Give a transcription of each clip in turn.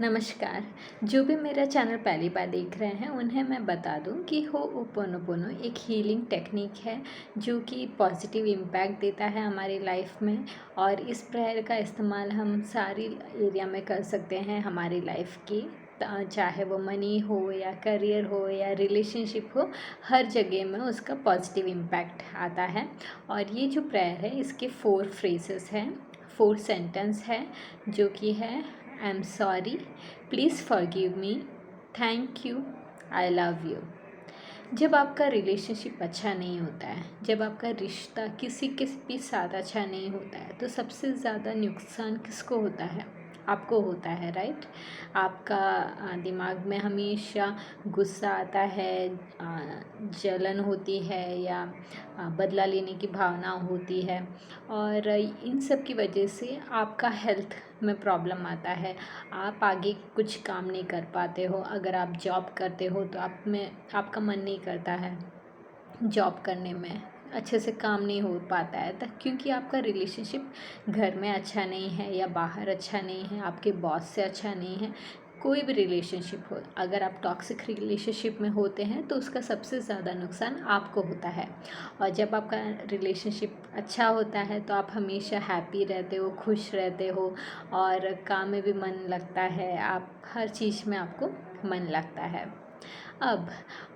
नमस्कार। जो भी मेरा चैनल पहली बार देख रहे हैं उन्हें मैं बता दूं कि होओपोनोपोनो एक हीलिंग टेक्निक है जो कि पॉजिटिव इम्पैक्ट देता है हमारी लाइफ में। और इस प्रेयर का इस्तेमाल हम सारी एरिया में कर सकते हैं हमारी लाइफ की, चाहे वो मनी हो या करियर हो या रिलेशनशिप हो, हर जगह में उसका पॉजिटिव इम्पैक्ट आता है। और ये जो प्रेयर है इसके 4 फ्रेजेस हैं, 4 सेंटेंस है, जो कि है I am sorry, please forgive me, thank you, I love you. जब आपका रिलेशनशिप अच्छा नहीं होता है, जब आपका रिश्ता किसी के भी साथ अच्छा नहीं होता है, तो सबसे ज़्यादा नुकसान किसको होता है? आपको होता है, राइट। आपका दिमाग में हमेशा गुस्सा आता है, जलन होती है या बदला लेने की भावना होती है। और इन सब की वजह से आपका हेल्थ में प्रॉब्लम आता है। आप आगे कुछ काम नहीं कर पाते हो। अगर आप जॉब करते हो तो आपका मन नहीं करता है जॉब करने में, अच्छे से काम नहीं हो पाता है, क्योंकि आपका रिलेशनशिप घर में अच्छा नहीं है या बाहर अच्छा नहीं है, आपके बॉस से अच्छा नहीं है। कोई भी रिलेशनशिप हो, अगर आप टॉक्सिक रिलेशनशिप में होते हैं तो उसका सबसे ज़्यादा नुकसान आपको होता है। और जब आपका रिलेशनशिप अच्छा होता है तो आप हमेशा हैप्पी रहते हो, खुश रहते हो, और काम में भी मन लगता है, आप हर चीज़ में आपको मन लगता है। अब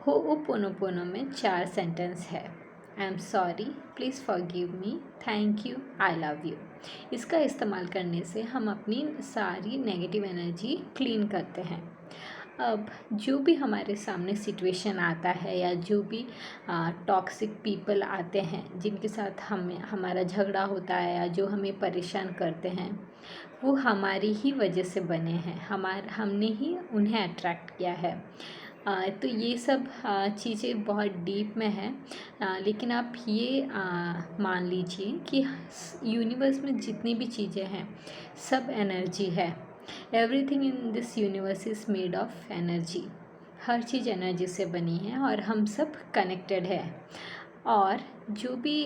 होओपोनोपोनो में 4 सेंटेंस है। I am sorry, please forgive me, thank you, I love you. इसका इस्तेमाल करने से हम अपनी सारी नेगेटिव एनर्जी क्लीन करते हैं। अब जो भी हमारे सामने सिचुएशन आता है या जो भी टॉक्सिक पीपल आते हैं जिनके साथ हमारा झगड़ा होता है या जो हमें परेशान करते हैं, वो हमारी ही वजह से बने हैं, हमने ही उन्हें अट्रैक्ट किया है। तो ये सब चीज़ें बहुत डीप में है, लेकिन आप ये मान लीजिए कि यूनिवर्स में जितनी भी चीज़ें हैं सब एनर्जी है। Everything in this universe is made of energy. Her cheese energy से बनी है और हम सब कनेक्टेड है। और जो भी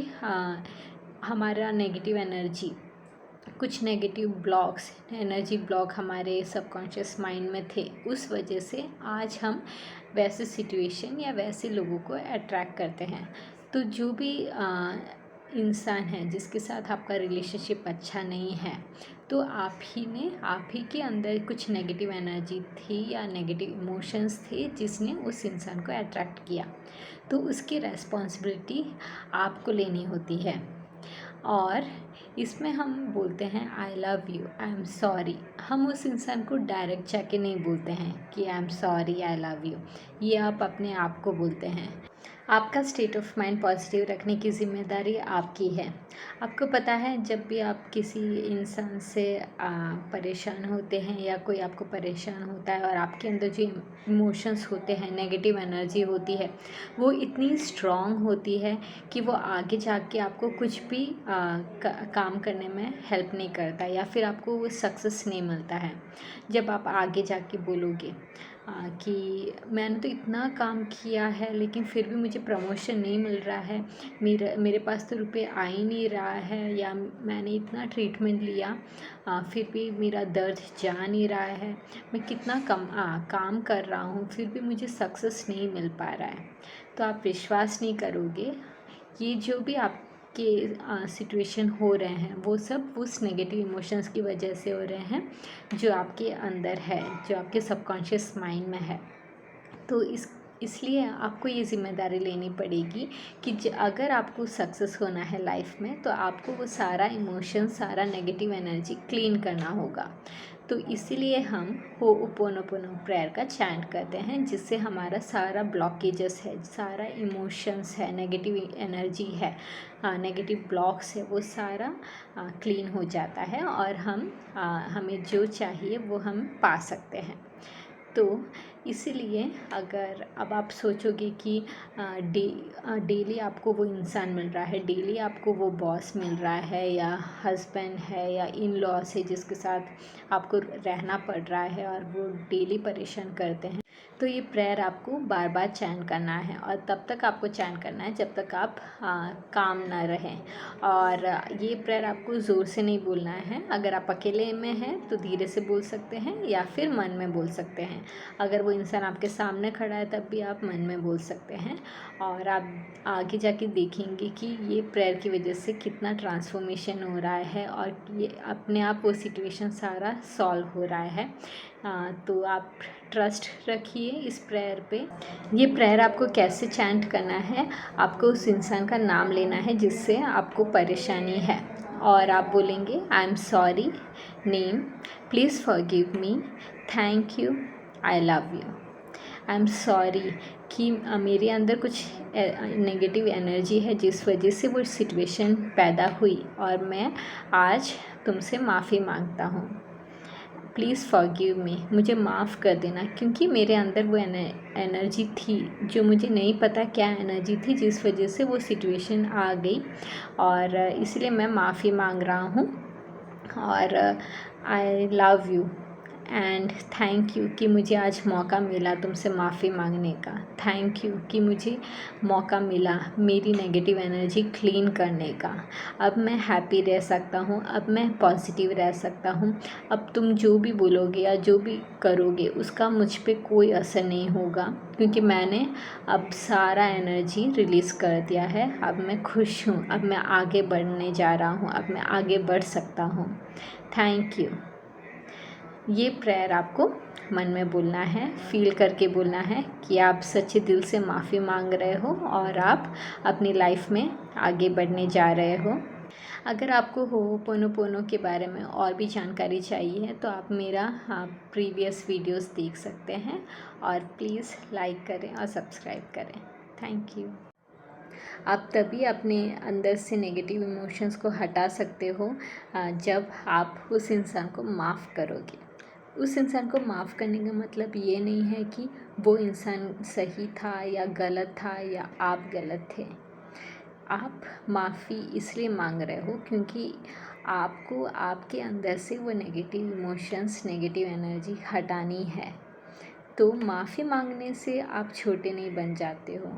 हमारा नेगेटिव एनर्जी, कुछ नेगेटिव ब्लॉक्स, एनर्जी ब्लॉक हमारे सबकॉन्शियस माइंड में थे, उस वजह से आज हम वैसे सिचुएशन या वैसे लोगों को अट्रैक्ट करते हैं। तो जो भी इंसान है जिसके साथ आपका रिलेशनशिप अच्छा नहीं है, तो आप ही के अंदर कुछ नेगेटिव एनर्जी थी या नेगेटिव इमोशंस थे जिसने उस इंसान को अट्रैक्ट किया। तो उसकी रेस्पॉन्सिबिलिटी आपको लेनी होती है। और इसमें हम बोलते हैं I love you, I am sorry. हम उस इंसान को डायरेक्ट जाके नहीं बोलते हैं कि I am sorry, I love you. ये आप अपने आप को बोलते हैं। आपका स्टेट ऑफ माइंड पॉजिटिव रखने की ज़िम्मेदारी आपकी है। आपको पता है, जब भी आप किसी इंसान से परेशान होते हैं या कोई आपको परेशान होता है और आपके अंदर जो इमोशंस होते हैं, नेगेटिव एनर्जी होती है, वो इतनी स्ट्रॉन्ग होती है कि वो आगे जाके आपको कुछ भी काम करने में हेल्प नहीं करता या फिर आपको वो सक्सेस नहीं मिलता है। जब आप आगे जाके बोलोगे कि मैंने तो इतना काम किया है लेकिन फिर भी मुझे प्रमोशन नहीं मिल रहा है, मेरे पास तो रुपए आ ही नहीं रहा है, या मैंने इतना ट्रीटमेंट लिया फिर भी मेरा दर्द जा नहीं रहा है, मैं कितना काम कर रहा हूँ फिर भी मुझे सक्सेस नहीं मिल पा रहा है, तो आप विश्वास नहीं करोगे, ये जो भी आपके सिचुएशन हो रहे हैं वो सब उस नेगेटिव इमोशंस की वजह से हो रहे हैं जो आपके अंदर है, जो आपके सबकॉन्शियस माइंड में है। तो इसलिए आपको ये ज़िम्मेदारी लेनी पड़ेगी कि अगर आपको सक्सेस होना है लाइफ में, तो आपको वो सारा इमोशन, सारा नेगेटिव एनर्जी क्लीन करना होगा। तो इसीलिए हम होओपोनोपोनो प्रेयर का चैंट करते हैं, जिससे हमारा सारा ब्लॉकेजेस है, सारा इमोशंस है, नेगेटिव एनर्जी है, नेगेटिव ब्लॉक्स है, वो सारा क्लीन हो जाता है और हमें जो चाहिए वो हम पा सकते हैं। तो इसीलिए अगर अब आप सोचोगे कि डेली आपको वो इंसान मिल रहा है, डेली आपको वो बॉस मिल रहा है या हस्बैंड है या इन लॉस है जिसके साथ आपको रहना पड़ रहा है और वो डेली परेशान करते हैं, तो ये प्रेयर आपको बार बार चैंट करना है और तब तक आपको चैंट करना है जब तक आप काम ना रहें। और ये प्रेयर आपको ज़ोर से नहीं बोलना है। अगर आप अकेले में हैं तो धीरे से बोल सकते हैं या फिर मन में बोल सकते हैं। अगर वो इंसान आपके सामने खड़ा है तब भी आप मन में बोल सकते हैं। और आप आगे जाके देखेंगे कि ये प्रेयर की वजह से कितना ट्रांसफॉर्मेशन हो रहा है और ये अपने आप वो सिचुएशन सारा सॉल्व हो रहा है। तो आप ट्रस्ट रखिए इस प्रेयर पे। ये प्रेयर आपको कैसे चैंट करना है, आपको उस इंसान का नाम लेना है जिससे आपको परेशानी है और आप बोलेंगे I am sorry name, please forgive me, thank you, I love you. I am sorry कि मेरे अंदर कुछ नेगेटिव एनर्जी है जिस वजह से वो सिचुएशन पैदा हुई और मैं आज तुमसे माफ़ी मांगता हूँ। प्लीज़ फॉरगिव मी, मुझे माफ़ कर देना क्योंकि मेरे अंदर वो एनर्जी थी जो मुझे नहीं पता क्या एनर्जी थी जिस वजह से वो सिचुएशन आ गई और इसलिए मैं माफ़ी मांग रहा हूँ। और I love you and thank you कि मुझे आज मौका मिला तुमसे माफ़ी मांगने का। थैंक यू कि मुझे मौका मिला मेरी नेगेटिव एनर्जी क्लीन करने का। अब मैं हैप्पी रह सकता हूँ, अब मैं पॉजिटिव रह सकता हूँ। अब तुम जो भी बोलोगे या जो भी करोगे उसका मुझ पे कोई असर नहीं होगा क्योंकि मैंने अब सारा एनर्जी रिलीज़ कर दिया है। अब मैं खुश हूँ, अब मैं आगे बढ़ने जा रहा हूँ, अब मैं आगे बढ़ सकता हूँ। Thank you. ये प्रेयर आपको मन में बोलना है, फील करके बोलना है कि आप सच्चे दिल से माफ़ी मांग रहे हो और आप अपनी लाइफ में आगे बढ़ने जा रहे हो। अगर आपको होओपोनोपोनो के बारे में और भी जानकारी चाहिए तो आप मेरा प्रीवियस वीडियोस देख सकते हैं और प्लीज़ लाइक करें और सब्सक्राइब करें। Thank you. आप तभी अपने अंदर से नेगेटिव इमोशंस को हटा सकते हो जब आप उस इंसान को माफ़ करोगे। उस इंसान को माफ़ करने का मतलब ये नहीं है कि वो इंसान सही था या गलत था या आप गलत थे। आप माफ़ी इसलिए मांग रहे हो क्योंकि आपको आपके अंदर से वो नेगेटिव इमोशंस, नेगेटिव एनर्जी हटानी है। तो माफ़ी मांगने से आप छोटे नहीं बन जाते हो।